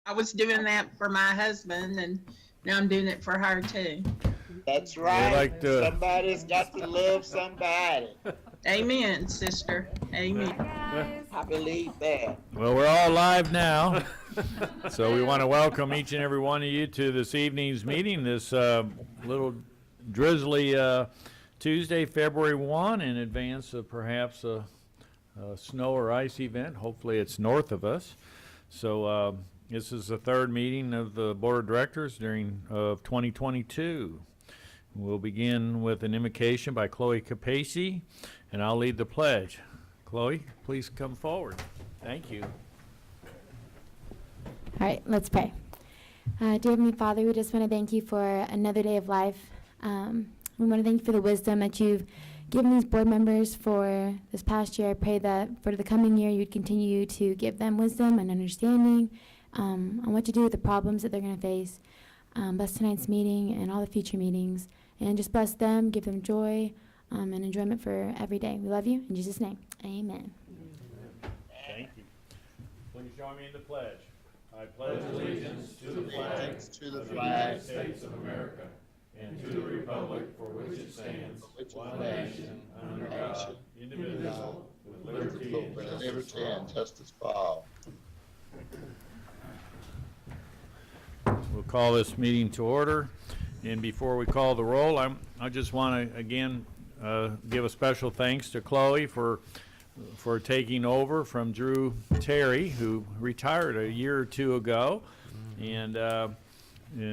I was doing that for my husband, and now I'm doing it for her too. That's right. like to- Somebody's got to love somebody. Amen, sister. Amen. I believe that. Well, we're all live now, so we want to welcome each and every one of you to this evening's meeting, this little drizzly Tuesday, February 1, in advance of perhaps a snow or ice event. Hopefully it's north of us. So this is the third meeting of the Board of Directors during 2022. We'll begin with an invocation by Chloe Capacey, and I'll lead the pledge. Chloe, please come forward. Thank you. All right, let's pray. Dear Heavenly Father, we just want to thank you for another day of life. We want to thank you for the wisdom that you've given these board members for this past year. I pray that for the coming year, you'd continue to give them wisdom and understanding on what to do with the problems that they're going to face. Bless tonight's meeting and all the future meetings. And just bless them, give them joy and enjoyment for every day. We love you. In Jesus' name, amen. Thank you. Please join me in the pledge. I pledge allegiance to the flag To the of the flag, United States of America and to the republic for which it stands, one nation, under God, indivisible, with liberty and justice liberty for all. and justice for all. We'll call this meeting to order. And before we call the roll, I just want to again give a special thanks to Chloe for taking over from Drew Terry, who retired a year or two ago, and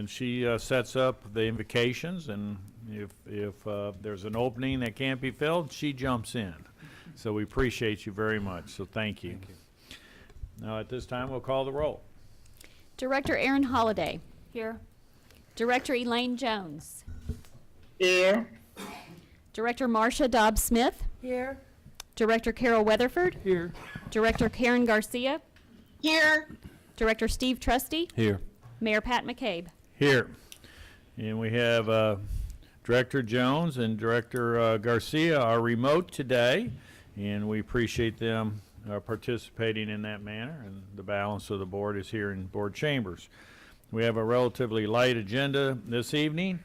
she sets up the invocations. And if there's an opening that can't be filled, she jumps in. So we appreciate you very much. So thank you. Now at this time, we'll call the roll. Director Aaron Holliday. Here. Director Elaine Jones. Here. Director Marcia Dobbs-Smith. Here. Director Carol Weatherford. Here. Director Karen Garcia. Here. Director Steve Trusty. Here. Mayor Pat McCabe. Here. And we have Director Jones and Director Garcia are remote today, and we appreciate them participating in that manner, and the balance of the board is here in board chambers. We have a relatively light agenda this evening.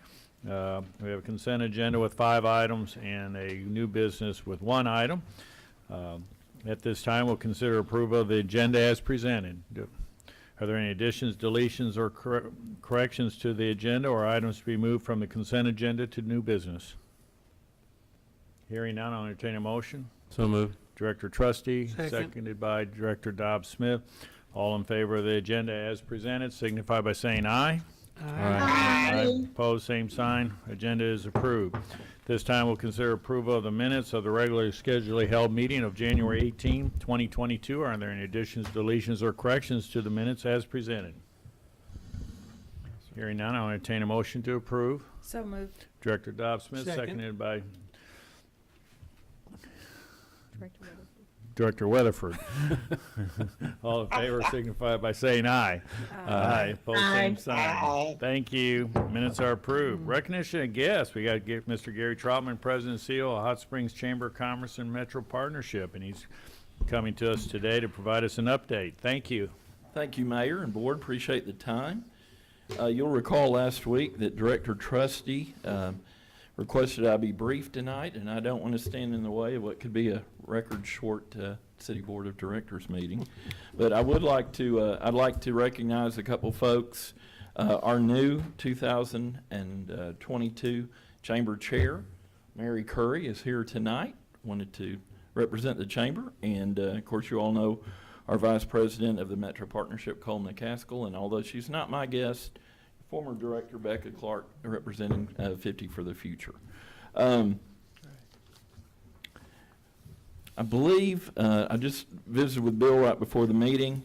We have a consent agenda with 5 items and a new business with 1 item. At this time, we'll consider approval of the agenda as presented. Are there any additions, deletions, or corrections to the agenda, or items to be moved from the consent agenda to new business? Hearing none, I'll entertain a motion. So moved. Director Trustee, seconded by Director Dobbs-Smith. All in favor of the agenda as presented, signify by saying aye. Aye. Opposed, same sign. Agenda is approved. This time we'll consider approval of the minutes of the regularly scheduled held meeting of January 18, 2022. Are there any additions, deletions, or corrections to the minutes as presented? Hearing none, I'll entertain a motion to approve. So moved. Director Dobbs-Smith, seconded by Director Weatherford. All in favor signify by saying aye. Aye. Opposed, same sign. Aye. Thank you. Minutes are approved. Recognition of guests. We got Mr. Gary Trotman, President and CEO of Hot Springs Chamber of Commerce and Metro Partnership, and he's coming to us today to provide us an update. Thank you. Thank you, Mayor and Board. Appreciate the time. You'll recall last week that Director Trusty requested I be brief tonight, and I don't want to stand in the way of what could be a record short City Board of Directors meeting. But I would like to, I'd like to recognize a couple folks. Our new 2022 Chamber Chair, Mary Curry, is here tonight. Wanted to represent the Chamber, and of course you all know our Vice President of the Metro Partnership, Cole McCaskill, and although she's not my guest, former Director Becca Clark representing 50 for the Future. I believe, I just visited with Bill right before the meeting.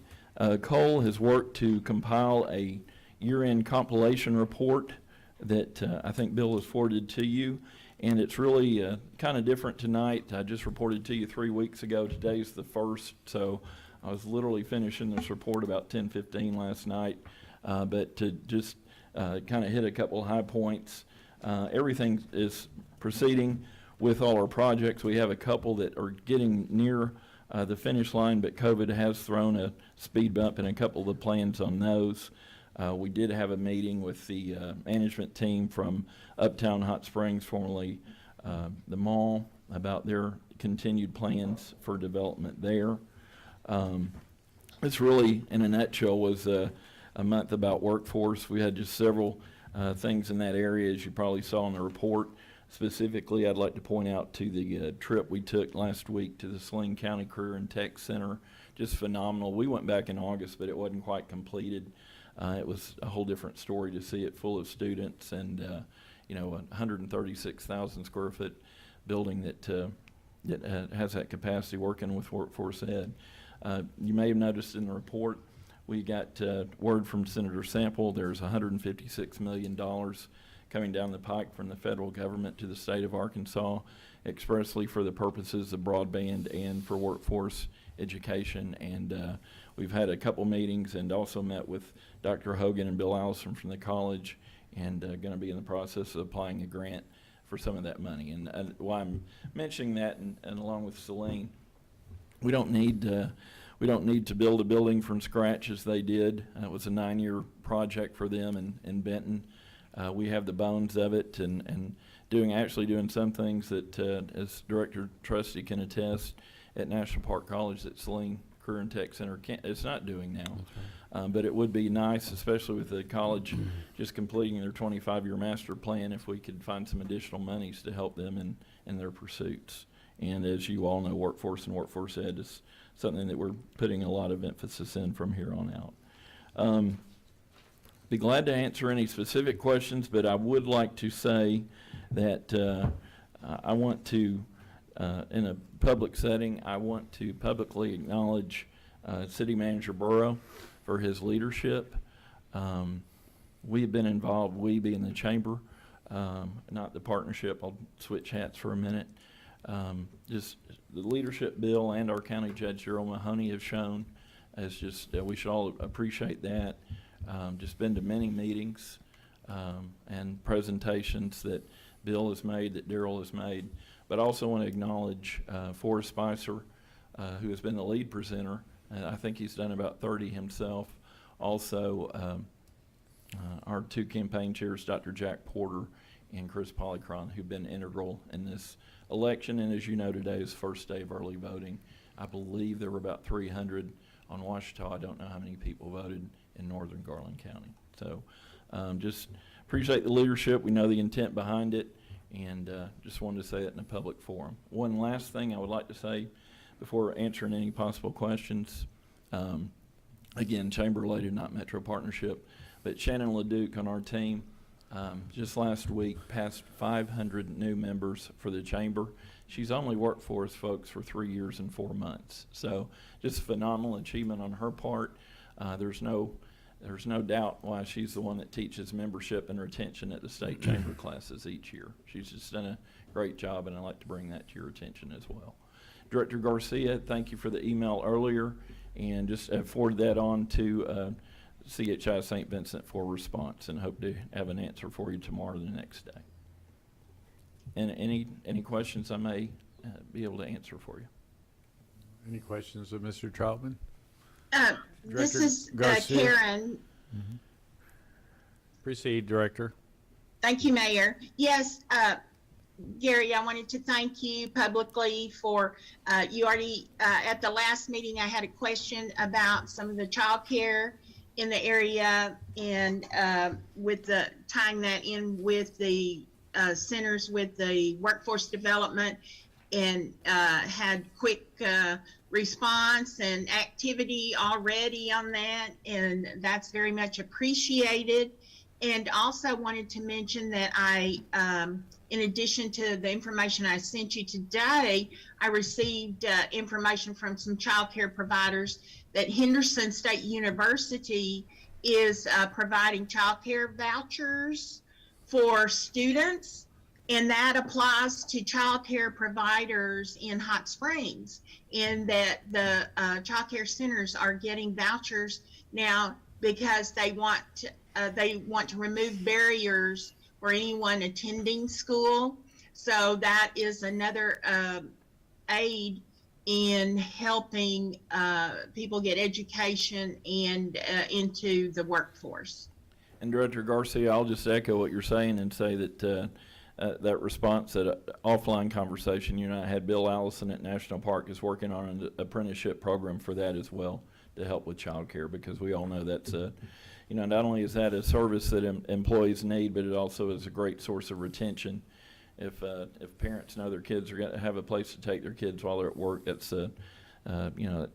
Cole has worked to compile a year-end compilation report that I think Bill has forwarded to you, and it's really kind of different tonight. I just reported to you 3 weeks ago. Today's the 1st, so I was literally finishing this report about 10:15 last night, but to just kind of hit a couple of high points. Everything is proceeding with all our projects. We have a couple that are getting near the finish line, but COVID has thrown a speed bump in a couple of the plans on those. We did have a meeting with the management team from Uptown Hot Springs, formerly the mall, about their continued plans for development there. This really, in a nutshell, was a month about workforce. We had just several things in that area, as you probably saw in the report. Specifically, I'd like to point out to the trip we took last week to the Saline County Career and Tech Center. Just phenomenal. We went back in August, but it wasn't quite completed. It was a whole different story to see it full of students and, you know, a 136,000 square foot building that has that capacity working with workforce ed. You may have noticed in the report, we got word from Senator Sample. There's $156 million coming down the pike from the federal government to the state of Arkansas, expressly for the purposes of broadband and for workforce education. And we've had a couple meetings and also met with Dr. Hogan and Bill Allison from the college, and going to be in the process of applying a grant for some of that money. And why I'm mentioning that, and along with Celine, we don't need to build a building from scratch as they did. It was a 9-year project for them in Benton. We have the bones of it, and actually doing some things that, as Director Trusty can attest, at National Park College that Saline Career and Tech Center it's not doing now. But it would be nice, especially with the college just completing their 25-year master plan, if we could find some additional monies to help them in their pursuits. And as you all know, workforce and workforce ed is something that we're putting a lot of emphasis in from here on out. Be glad to answer any specific questions, but I would like to say that I want to, in a public setting, I want to publicly acknowledge City Manager Burrow for his leadership. We have been involved, we being the chamber, not the partnership. I'll switch hats for a minute. Just the leadership Bill and our County Judge Gerald Mahoney have shown as just, we should all appreciate that. Just been to many meetings and presentations that Bill has made, that Darrell has made, but I also want to acknowledge Forrest Spicer, who has been the lead presenter. I think he's done about 30 himself. Also, our two campaign chairs, Dr. Jack Porter and Chris Polycron, who've been integral in this election. And as you know, today is the first day of early voting. I believe there were about 300 on Ouachita. I don't know how many people voted in northern Garland County. So just appreciate the leadership. We know the intent behind it, and just wanted to say that in a public forum. One last thing I would like to say before answering any possible questions. Again, chamber related, not Metro Partnership, but Shannon LeDuc on our team just last week passed 500 new members for the chamber. She's only worked for us, folks, for 3 years and 4 months. So just a phenomenal achievement on her part. There's no doubt why she's the one that teaches membership and retention at the state chamber classes each year. She's just done a great job, and I'd like to bring that to your attention as well. Director Garcia, thank you for the email earlier, and just forward that on to CHI St. Vincent for response, and hope to have an answer for you tomorrow or the next day. And any questions I may be able to answer for you. Any questions of Mr. Troutman? This Director is Garcia. Karen. Proceed, Director. Thank you, Mayor. Yes, Gary, I wanted to thank you publicly for, you already, at the last meeting, I had a question about some of the child care in the area, and with the tying that in with the centers with the workforce development, and had quick response and activity already on that, and that's very much appreciated. And also wanted to mention that I, in addition to the information I sent you today, I received information from some child care providers that Henderson State University is providing child care vouchers for students, and that applies to child care providers in Hot Springs, and that the child care centers are getting vouchers now because they want to remove barriers for anyone attending school. So that is another aid in helping people get education and into the workforce. And Director Garcia, I'll just echo what you're saying and say that that response, that offline conversation you and I had, Bill Allison at National Park is working on an apprenticeship program for that as well to help with childcare, because we all know that's not only is that a service that employees need, but it also is a great source of retention. If parents know their kids are going to have a place to take their kids while they're at work, that's it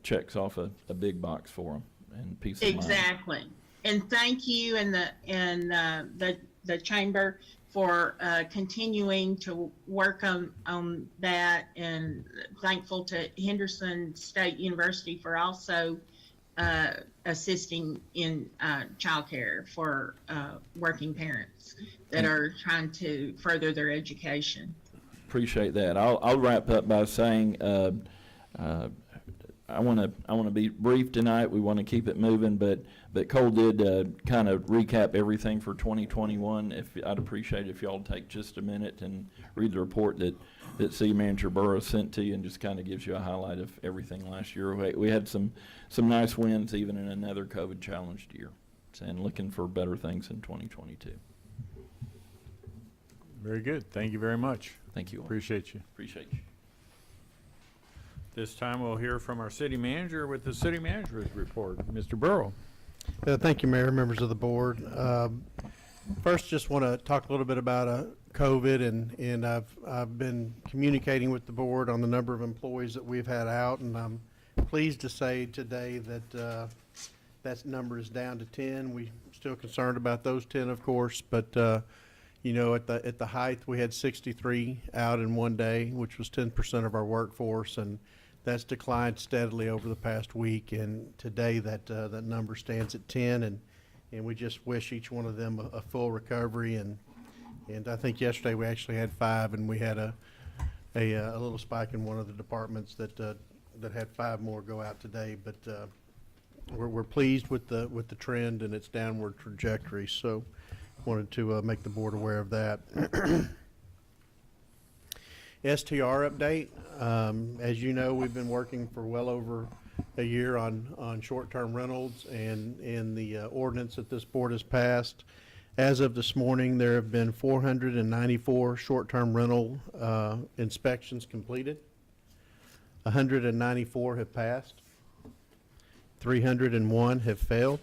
checks off a big box for them and peace of mind. Exactly. And thank you and the chamber for continuing to work on that, and thankful to Henderson State University for also assisting in childcare for working parents that are trying to further their education. Appreciate that. I'll wrap up by saying I want to be brief tonight. We want to keep it moving, but Cole did kind of recap everything for 2021. I'd appreciate it if y'all take just a minute and read the report that City Manager Burrows sent to you, and just kind of gives you a highlight of everything last year. We had some nice wins even in another COVID challenged year, and looking for better things in 2022. Very good. Thank you very much. Thank you all. Appreciate you. Appreciate you. This time we'll hear from our city manager with the city manager's report. Mr. Burrow. Thank you, Mayor, members of the board. First, just want to talk a little bit about COVID, and I've been communicating with the board on the number of employees that we've had out, and I'm pleased to say today that that number is down to 10. We're still concerned about those 10, of course, but at the height we had 63 out in one day, which was 10% of our workforce, and that's declined steadily over the past week, and today that number stands at 10, and we just wish each one of them a full recovery. And I think yesterday we actually had 5, and we had a little spike in one of the departments that had 5 more go out today. But we're pleased with the trend and its downward trajectory. So wanted to make the board aware of that. STR update. As you know, we've been working for well over a year on short-term rentals, and in the ordinance that this board has passed. As of this morning, there have been 494 short-term rental inspections completed. 194 have passed. 301 have failed.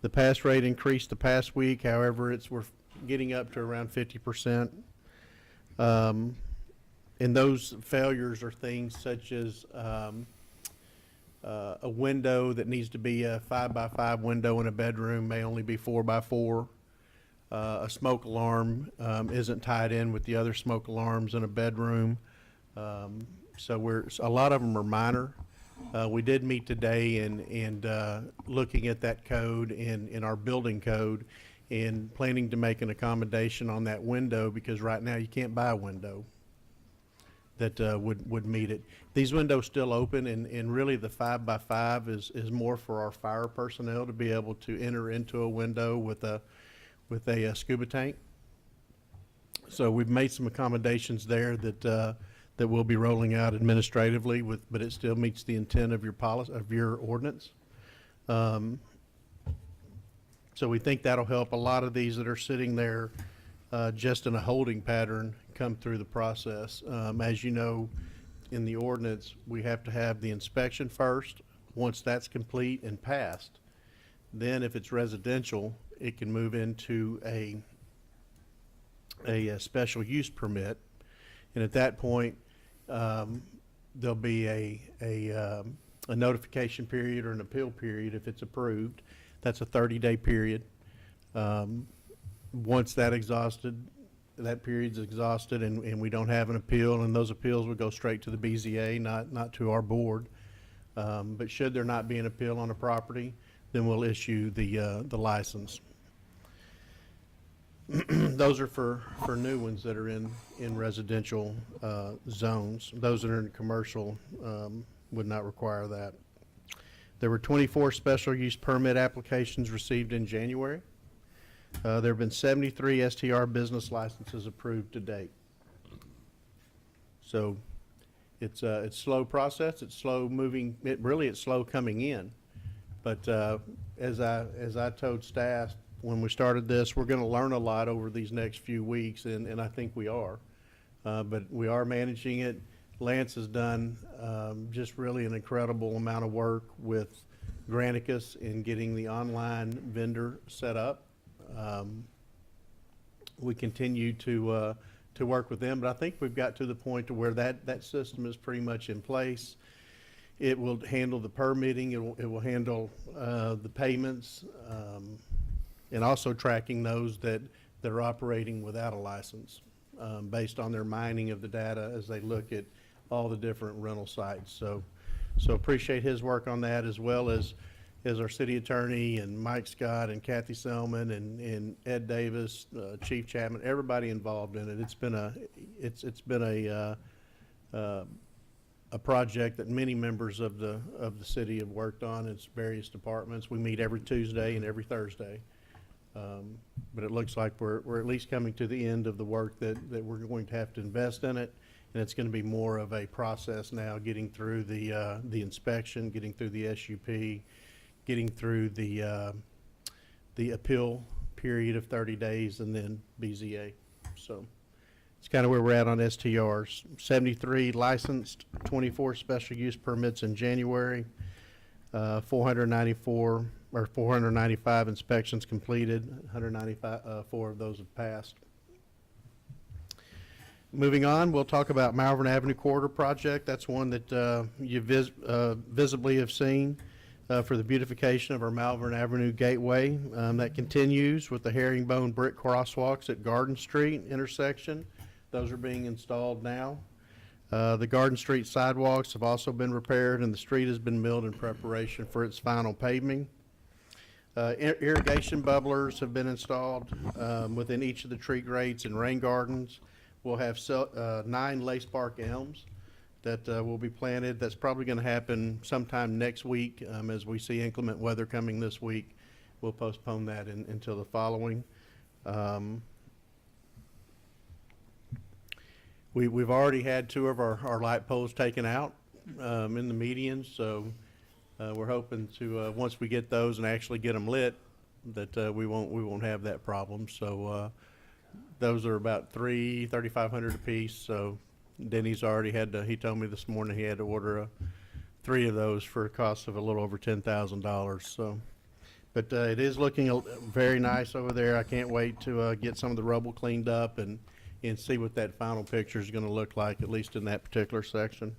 The pass rate increased the past week. However, we're getting up to around 50%. And those failures are things such as a window that needs to be a 5x5 window in a bedroom may only be 4x4. A smoke alarm isn't tied in with the other smoke alarms in a bedroom. So a lot of them are minor. We did meet today and looking at that code in our building code, and planning to make an accommodation on that window, because right now you can't buy a window that would meet it. These windows still open, and really the 5x5 is more for our fire personnel to be able to enter into a window with a scuba tank. So we've made some accommodations there that we'll be rolling out administratively but it still meets the intent of your policy, of your ordinance. So we think that'll help a lot of these that are sitting there just in a holding pattern come through the process. As you know, in the ordinance, we have to have the inspection first. Once that's complete and passed, then if it's residential, it can move into a special use permit. And at that point, there'll be a notification period or an appeal period if it's approved. That's a 30-day period. Once that period's exhausted and we don't have an appeal, and those appeals would go straight to the BZA, not to our board. But should there not be an appeal on a property, then we'll issue the license. Those are for new ones that are in residential zones. Those that are in commercial would not require that. There were 24 special use permit applications received in January. There have been 73 STR business licenses approved to date. So it's slow process. It's slow moving. It's slow coming in. But as I told staff when we started this, we're going to learn a lot over these next few weeks, and I think we are. But we are managing it. Lance has done just really an incredible amount of work with Granicus in getting the online vendor set up. We continue to work with them, but I think we've got to the point to where that system is pretty much in place. It will handle the permitting, it will handle the payments, and also tracking those that are operating without a license, based on their mining of the data as they look at all the different rental sites. So appreciate his work on that, as well as our city attorney and Mike Scott and Kathy Selman and Ed Davis, Chief Chapman, everybody involved in it. It's been a project that many members of the city have worked on. Its various departments. We meet every Tuesday and every Thursday, but it looks like we're at least coming to the end of the work that we're going to have to invest in it, and it's going to be more of a process now, getting through the inspection, getting through the SUP, getting through the appeal period of 30 days, and then BZA. So it's kind of where we're at on STRs. 73 licensed, 24 special use permits in January, 495 inspections completed, 194 of those have passed. Moving on, we'll talk about Malvern Avenue Corridor Project. That's one that you visibly have seen. For the beautification of our Malvern Avenue Gateway. That continues with the herringbone brick crosswalks at Garden Street intersection. Those are being installed now. The Garden Street sidewalks have also been repaired, and the street has been milled in preparation for its final paving. Irrigation bubblers have been installed within each of the tree grades and rain gardens. We'll have 9 lace bark elms that will be planted. That's probably going to happen sometime next week. As we see inclement weather coming this week, we'll postpone that until the following. We've already had 2 of our light poles taken out in the medians, so we're hoping to once we get those and actually get them lit, that we won't have that problem. So those are about $3,500 a piece. So Denny's already he told me this morning he had to order 3 of those for a cost of a little over $10,000. So, but it is looking very nice over there. I can't wait to get some of the rubble cleaned up and see what that final picture is going to look like, at least in that particular section.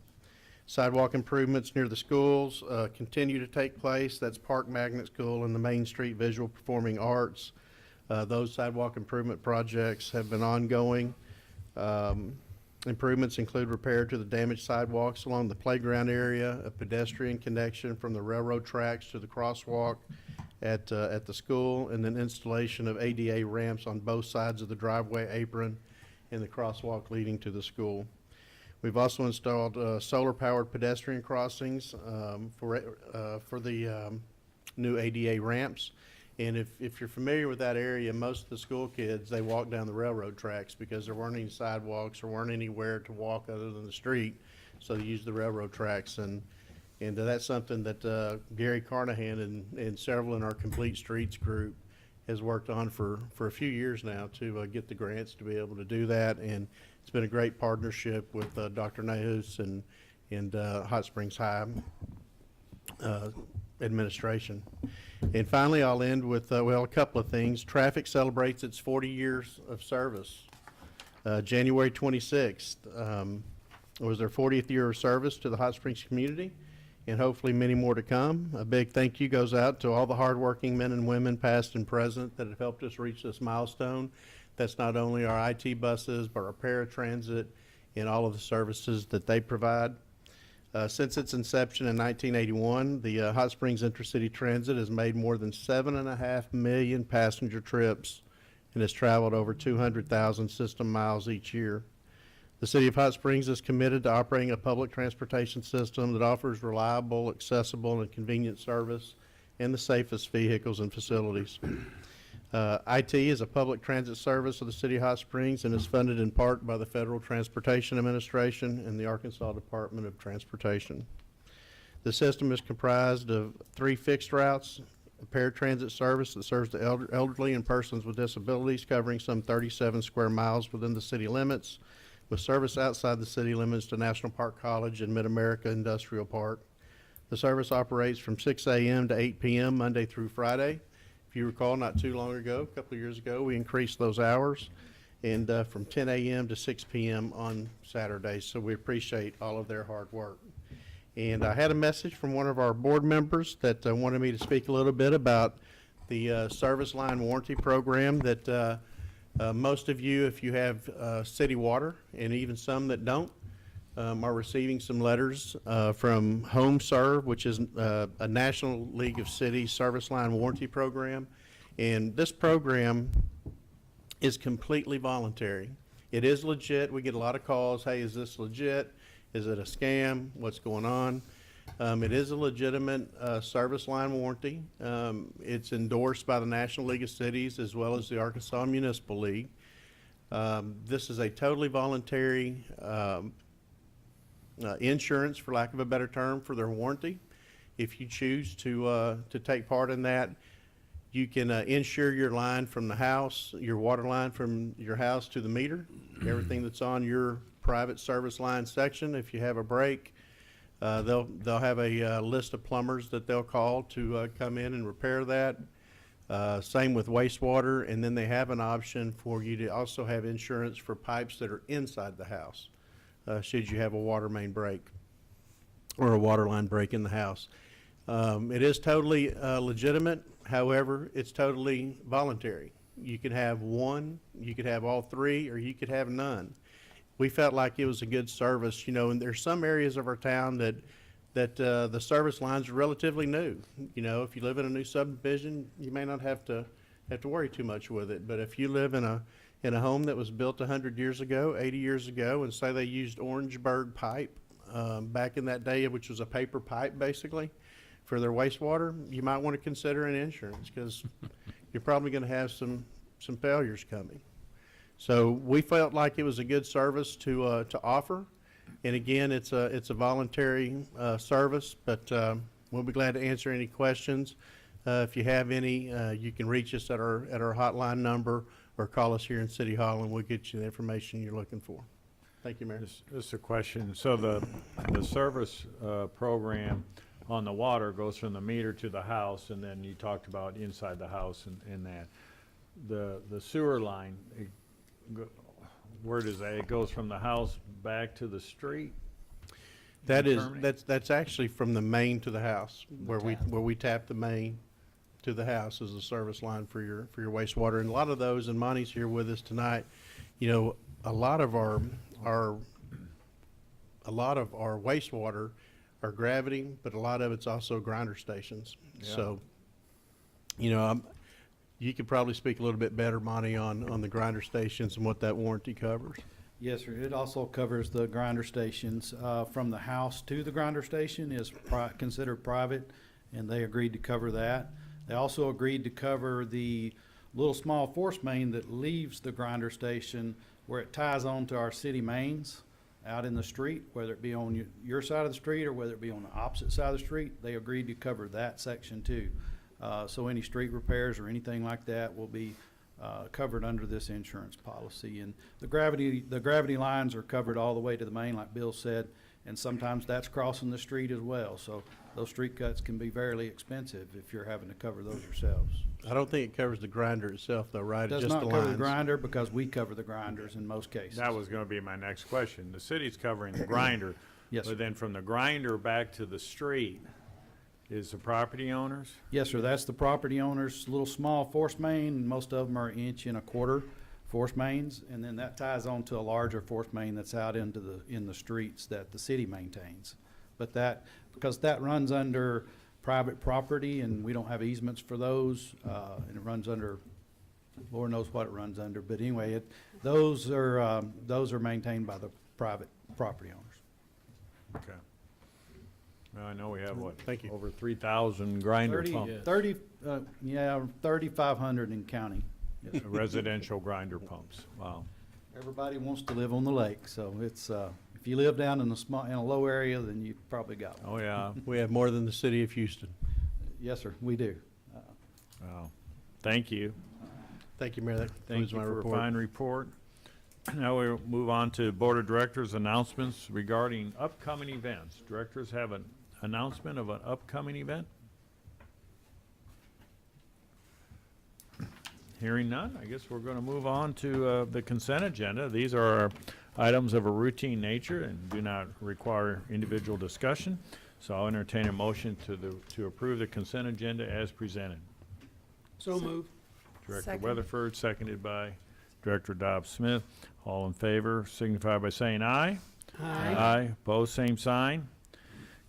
Sidewalk improvements near the schools continue to take place. That's Park Magnet School and the Main Street Visual Performing Arts. Those sidewalk improvement projects have been ongoing. Improvements include repair to the damaged sidewalks along the playground area, a pedestrian connection from the railroad tracks to the crosswalk at the school, and then installation of ADA ramps on both sides of the driveway apron and the crosswalk leading to the school. We've also installed solar-powered pedestrian crossings for the new ADA ramps. And if you're familiar with that area, most of the school kids, they walk down the railroad tracks because there weren't any sidewalks or weren't anywhere to walk other than the street. So they use the railroad tracks. And that's something that Gary Carnahan and several in our Complete Streets group has worked on for a few years now to get the grants to be able to do that. And it's been a great partnership with Dr. Nahus and Hot Springs High administration. And finally, I'll end with, a couple of things. Traffic celebrates its 40 years of service. January 26th was their 40th year of service to the Hot Springs community, and hopefully many more to come. A big thank you goes out to all the hardworking men and women, past and present, that have helped us reach this milestone. That's not only our IT buses, but our paratransit and all of the services that they provide. Since its inception in 1981, the Hot Springs Intercity Transit has made more than 7.5 million passenger trips and has traveled over 200,000 system miles each year. The City of Hot Springs is committed to operating a public transportation system that offers reliable, accessible, and convenient service and the safest vehicles and facilities. IT is a public transit service of the City of Hot Springs and is funded in part by the Federal Transportation Administration and the Arkansas Department of Transportation. The system is comprised of 3 fixed routes, a paratransit service that serves the elderly and persons with disabilities, covering some 37 square miles within the city limits, with service outside the city limits to National Park College and Mid-America Industrial Park. The service operates from 6 a.m. to 8 p.m. Monday through Friday. If you recall, not too long ago, a couple of years ago, we increased those hours, and from 10 a.m. to 6 p.m. on Saturdays, so we appreciate all of their hard work. And I had a message from one of our board members that wanted me to speak a little bit about the service line warranty program that most of you, if you have city water, and even some that don't, are receiving some letters from Home Serve, which is a National League of Cities service line warranty program. And this program is completely voluntary. It is legit. We get a lot of calls, hey, is this legit? Is it a scam? What's going on? It is a legitimate service line warranty. It's endorsed by the National League of Cities as well as the Arkansas Municipal League. This is a totally voluntary insurance, for lack of a better term, for their warranty. If you choose to take part in that, you can insure your line from the house, your water line from your house to the meter, everything that's on your private service line section. If you have a break, they'll have a list of plumbers that they'll call to come in and repair that. Same with wastewater, and then they have an option for you to also have insurance for pipes that are inside the house, should you have a water main break or a water line break in the house. It is totally legitimate. However, it's totally voluntary. You could have one, you could have all 3, or you could have none. We felt like it was a good service, you know, and there's some areas of our town that the service lines are relatively new. You know, if you live in a new subdivision, you may not have to worry too much with it. But if you live in a home that was built 100 years ago, 80 years ago, and say they used Orangeburg pipe back in that day, which was a paper pipe basically, for their wastewater, you might want to consider an insurance, because you're probably going to have some failures coming. So we felt like it was a good service to offer, and again, it's a voluntary service. But we'll be glad to answer any questions. If you have any, you can reach us at our hotline number or call us here in City Hall, and we'll get you the information you're looking for. Thank you, Mayor. This is a question. So the service program on the water goes from the meter to the house, and then you talked about inside the house and that. The sewer line, where does that? It goes from the house back to the street? That's actually from the main to the house, where we tap the main to the house as a service line for your wastewater. And a lot of those, and Monty's here with us tonight, you know, a lot of our wastewater are gravity, but a lot of it's also grinder stations. Yeah. So, you know, you could probably speak a little bit better, Monty, on the grinder stations and what that warranty covers. Yes, sir. It also covers the grinder stations. From the house to the grinder station is considered private, and they agreed to cover that. They also agreed to cover the little small force main that leaves the grinder station, where it ties on to our city mains out in the street, whether it be on your side of the street or whether it be on the opposite side of the street. They agreed to cover that section too. So any street repairs or anything like that will be covered under this insurance policy. And the gravity lines are covered all the way to the main, like Bill said, and sometimes that's crossing the street as well. So those street cuts can be fairly expensive if you're having to cover those yourselves. I don't think it covers the grinder itself, though, right? It does Just not the cover the lines. grinder, because we cover the grinders in most cases. That was going to be my next question. The city's covering the grinder. Yes, sir. But then from the grinder back to the street is the property owners? Yes, sir. That's the property owner's little small force main, and most of them are 1.25" force mains, and then that ties on to a larger force main that's out in the streets that the city maintains. But because that runs under private property, and we don't have easements for those, and it runs under, Lord knows what it runs under. But anyway, those are maintained by the private property owners. Okay. Well, I know we have, what, Thank you. over 3,000 grinder 30, pumps, 3,500 in county. Yes. residential grinder pumps. Wow. Everybody wants to live on the lake, so it's, if you live down in a low area, then you've probably got one. Oh, yeah. We have more than the city of Houston. Yes, sir, we do. Wow. Thank you. Thank you, Mayor. That Thank concludes you my for a report. fine report. Now we'll move on to Board of Directors announcements regarding upcoming events. Directors have an announcement of an upcoming event? Hearing none, I guess we're going to move on to the consent agenda. These are items of a routine nature and do not require individual discussion. So I'll entertain a motion to approve the consent agenda as presented. So moved. Director Second. Weatherford, seconded by Director Dobbs-Smith. All in favor signify by saying aye. Aye. Aye. Opposed, same sign.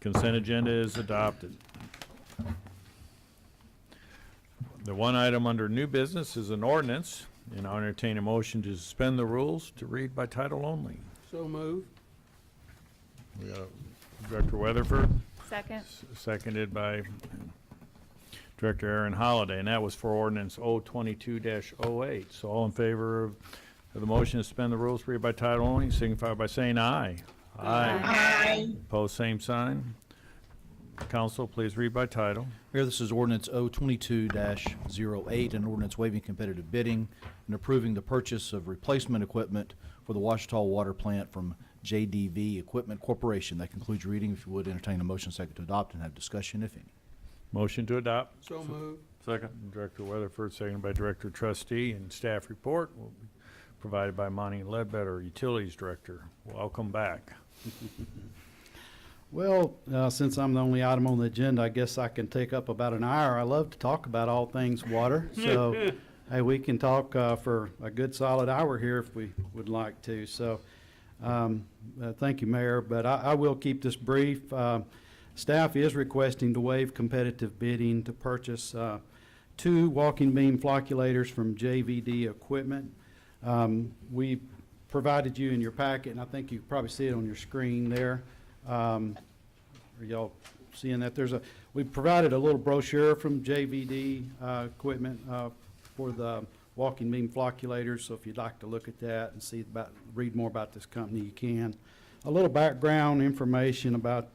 Consent agenda is adopted. The one item under new business is an ordinance, and I'll entertain a motion to suspend the rules to read by title only. So moved. We got Director Weatherford, Second. seconded by Director Aaron Holliday, and that was for ordinance 022-08. So all in favor of the motion to suspend the rules, read by title only, signify by saying aye. Aye. Opposed, same sign. Council, please read by title. Mayor, this is ordinance 022-08, an ordinance waiving competitive bidding and approving the purchase of replacement equipment for the Ouachita Water Plant from JDV Equipment Corporation. That concludes your reading. If you would, entertain a motion second to adopt and have discussion, if any. Motion to adopt. So moved. Second. Director Weatherford, seconded by Director Trustee, and staff report will be provided by Monty Ledbetter, Utilities Director. Welcome back. Well, since I'm the only item on the agenda, I guess I can take up about an hour. I love to talk about all things water, so hey, we can talk for a good solid hour here if we would like to. So, thank you, Mayor, but I will keep this brief. Staff is requesting to waive competitive bidding to purchase 2 walking beam flocculators from JVD Equipment. We provided you in your packet, and I think you can probably see it on your screen there. Are y'all seeing that? We provided a little brochure from JVD Equipment for the walking beam flocculators, so if you'd like to look at that and read more about this company, you can. A little background information about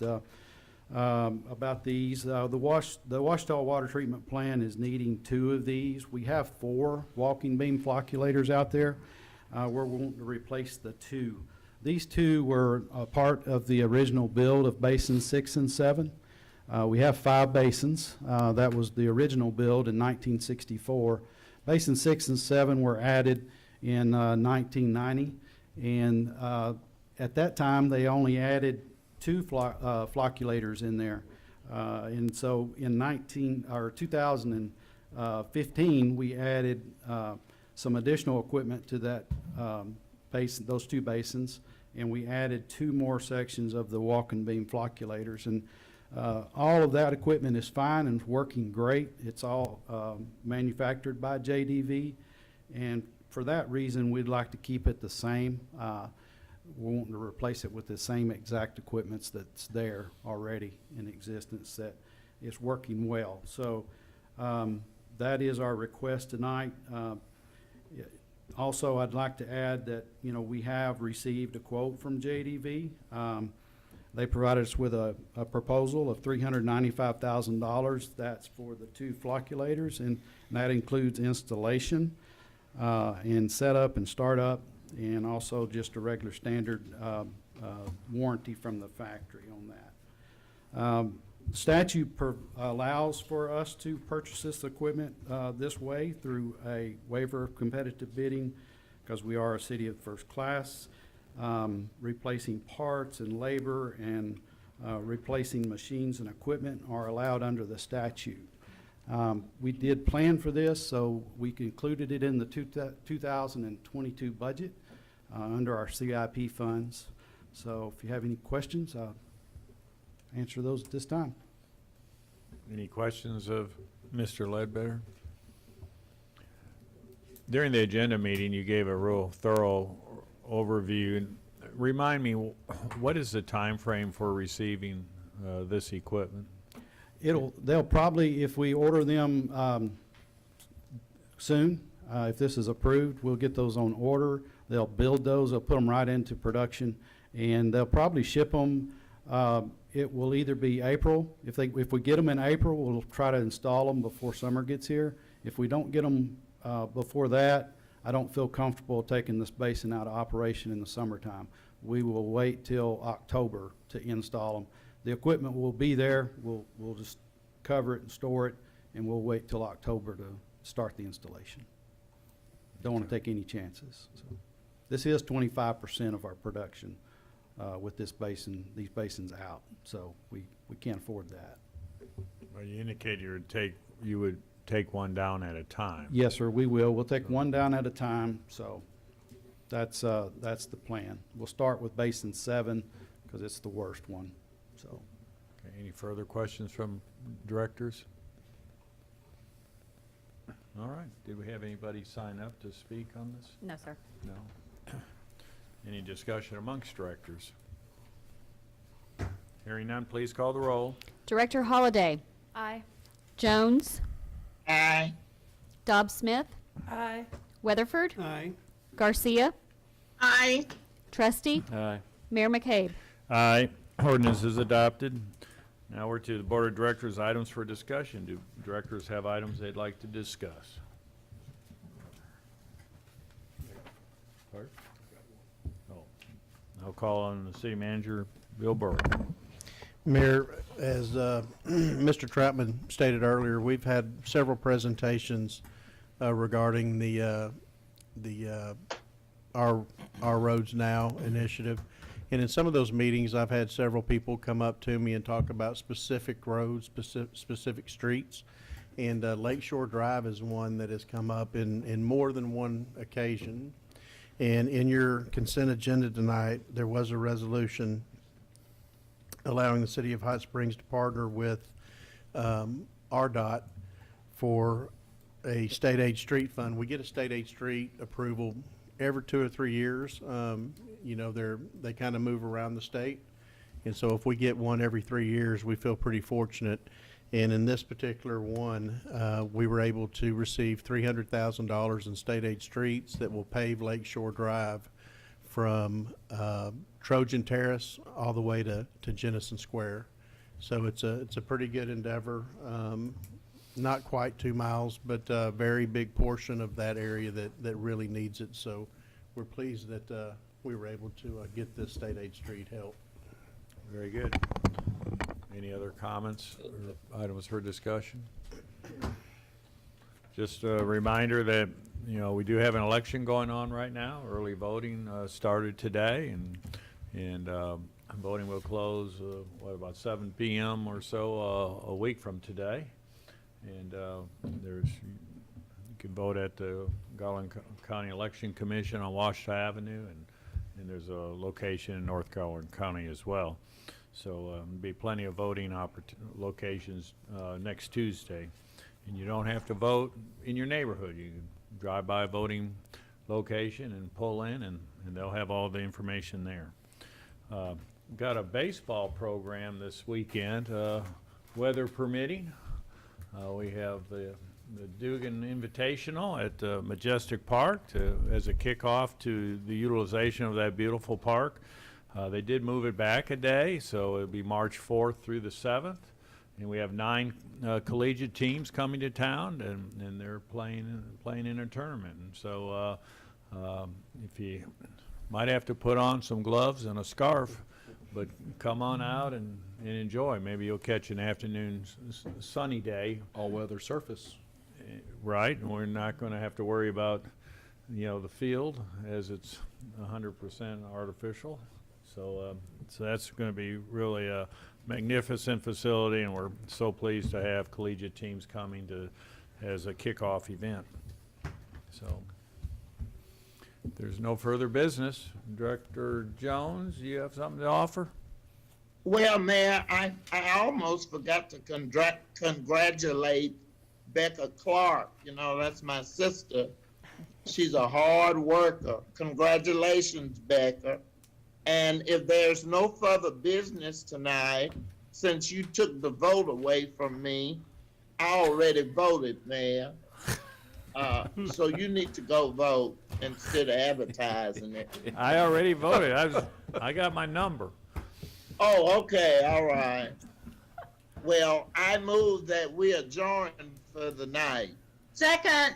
these. The Ouachita Water Treatment Plant is needing 2 of these. We have 4 walking beam flocculators out there. We're wanting to replace the 2. These 2 were a part of the original build of basins 6 and 7. We have 5 basins. That was the original build in 1964. Basins 6 and 7 were added in 1990, and at that time they only added 2 flocculators in there. And so in 2015, we added some additional equipment to that basin, those 2 basins, and we added 2 more sections of the walking beam flocculators. And all of that equipment is fine and working great. It's all manufactured by JDV, and for that reason, we'd like to keep it the same. We're wanting to replace it with the same exact equipment that's there already in existence that is working well. So that is our request tonight. Also, I'd like to add that, we have received a quote from JDV. They provided us with a proposal of $395,000. That's for the 2 flocculators, and that includes installation and setup and startup, and also just a regular standard warranty from the factory on that. Statute allows for us to purchase this equipment this way through a waiver of competitive bidding, because we are a city of first class. Replacing parts and labor and replacing machines and equipment are allowed under the statute. We did plan for this, so we included it in the 2022 budget under our CIP funds. So if you have any questions, I'll answer those at this time. Any questions of Mr. Ledbetter? During the agenda meeting, you gave a real thorough overview. Remind me, what is the time frame for receiving this equipment? They'll probably, if we order them soon, if this is approved, we'll get those on order. They'll build those, they'll put them right into production, and they'll probably ship them. It will either be April. If we get them in April, we'll try to install them before summer gets here. If we don't get them before that, I don't feel comfortable taking this basin out of operation in the summertime. We will wait till October to install them. The equipment will be there. We'll just cover it and store it, and we'll wait till October to start the installation. Don't want to take any chances. So, this is 25% of our production with this basin, these basins out. So we can't afford that. Well, you indicated you would take one down at a time. Yes, sir, we will. We'll take one down at a time. So that's the plan. We'll start with basin 7 because it's the worst one. So. Okay, any further questions from directors? All right. Did we have anybody sign up to speak on this? No, sir. No. Any discussion amongst directors? Hearing none, please call the roll. Director Holliday. Aye. Jones. Aye. Dobbs Smith. Aye. Weatherford. Aye. Garcia. Aye. Trustee. Aye. Mayor McCabe. Aye. Ordinance is adopted. Now we're to the Board of Directors' items for discussion. Do directors have items they'd like to discuss? Clerk? Oh, I'll call on the city manager, Bill Burr. Mayor, as Mr. Troutman stated earlier, we've had several presentations regarding our Roads Now initiative. And in some of those meetings, I've had several people come up to me and talk about specific roads, specific streets. And Lakeshore Drive is one that has come up in more than one occasion. And in your consent agenda tonight, there was a resolution allowing the city of Hot Springs to partner with RDOT for a state aid street fund. We get a state aid street approval every 2 or 3 years. You know, they kind of move around the state. And so if we get one every 3 years, we feel pretty fortunate. And in this particular one, we were able to receive $300,000 in state aid streets that will pave Lakeshore Drive from Trojan Terrace all the way to Jennison Square. So it's a pretty good endeavor. Not quite 2 miles, but a very big portion of that area that really needs it. So we're pleased that we were able to get this state aid street help. Very good. Any other comments or items for discussion? Just a reminder that, you know, we do have an election going on right now. Early voting started today, and voting will close, about 7 p.m. or so a week from today. And you can vote at the Garland County Election Commission on Washita Avenue, and there's a location in North Garland County as well. So there'll be plenty of voting locations next Tuesday. And you don't have to vote in your neighborhood. You can drive by a voting location and pull in, and they'll have all the information there. Got a baseball program this weekend, weather permitting. We have the Dugan Invitational at Majestic Park as a kickoff to the utilization of that beautiful park. They did move it back a day, so it'll be March 4th through the 7th. And we have 9 collegiate teams coming to town, and they're playing in a tournament. And so if you might have to put on some gloves and a scarf, but come on out and enjoy. Maybe you'll catch an afternoon sunny day. All-weather surface. Right, and we're not going to have to worry about, you know, the field as it's 100% artificial. So that's going to be really a magnificent facility, and we're so pleased to have collegiate teams coming as a kickoff event. So if there's no further business, Director Jones, you have something to offer? Well, Mayor, I almost forgot to congratulate Becca Clark. You know, that's my sister. She's a hard worker. Congratulations, Becca. And if there's no further business tonight, since you took the vote away from me, I already voted, Mayor. So you need to go vote instead of advertising it. I already voted. I got my number. Oh, okay, all right. Well, I move that we adjourn for the night. Second.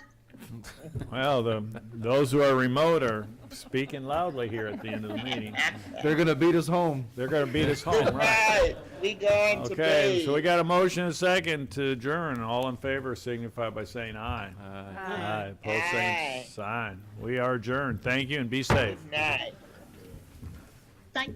Well, those who are remote are speaking loudly here at the end of the meeting. They're gonna beat us home. They're going to beat us home, Good right? night. We going to Okay, bed. so we got a motion and a second to adjourn. All in favor signify by saying aye. Aye. Aye. Opposed, same Aye. sign. We are adjourned. Thank you and be safe. Good night. Thank